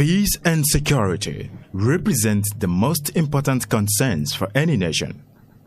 Peace and security represent the most important concerns for any nation.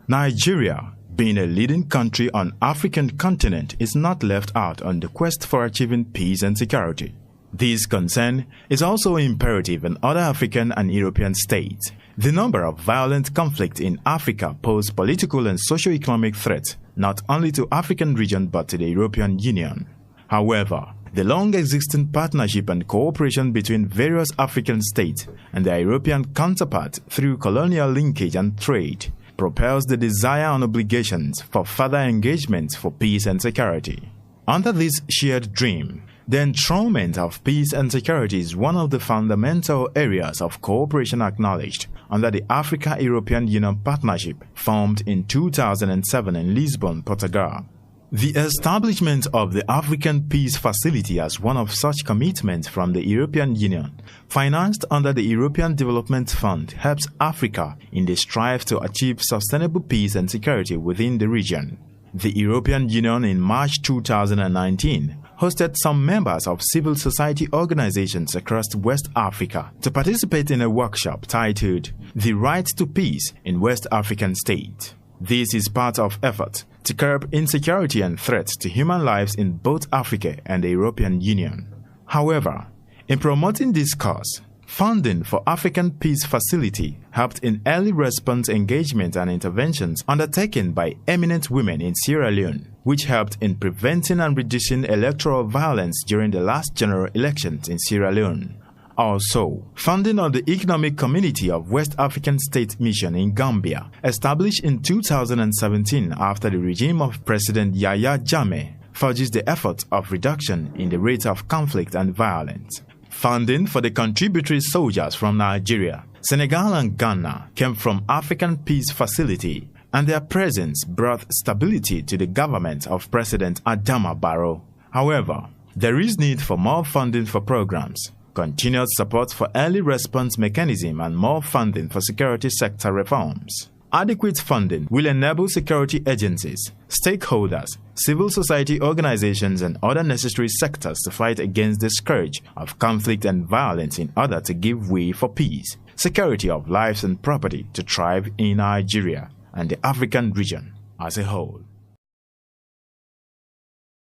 Nigeria, being a leading country on the African continent, is not left out on the quest for achieving peace and security. This concern is also imperative in other African and European states. The number of violent conflicts in Africa pose political and socio-economic threats not only to the African region but to the European Union. However, the long-existing partnership and cooperation between various African states and their European counterparts through colonial linkage and trade propels the desire and obligations for further engagement for peace and security. Under this shared dream, the enthronement of peace and security is one of the fundamental areas of cooperation acknowledged under the Africa-European Union Partnership formed in 2007 in Lisbon, Portugal. The establishment of the African Peace Facility as one of such commitments from the European Union, financed under the European Development Fund, helps Africa in the strive to achieve sustainable peace and security within the region. The European Union in March 2019 hosted some members of civil society organizations across West Africa to participate in a workshop titled "The Right to Peace in West African States." This is part of effort to curb insecurity and threats to human lives in both Africa and the European Union. However, in promoting this cause, funding for African Peace Facility helped in early response engagement and interventions undertaken by eminent women in Sierra Leone, which helped in preventing and reducing electoral violence during the last general elections in Sierra Leone. Also, funding of the Economic Community of West African State Mission in Gambia, established in 2017 after the regime of President Yahya Jammeh, forges the effort of reduction in the rate of conflict and violence. Funding for the contributory soldiers from Nigeria, Senegal and Ghana came from African Peace Facility, and their presence brought stability to the government of President Adama Barrow. However, there is need for more funding for programs, continued support for early response mechanism, and more funding for security sector reforms. Adequate funding will enable security agencies, stakeholders, civil society organizations, and other necessary sectors to fight against the scourge of conflict and violence in order to give way for peace, security of lives and property to thrive in Nigeria and the African region as a whole.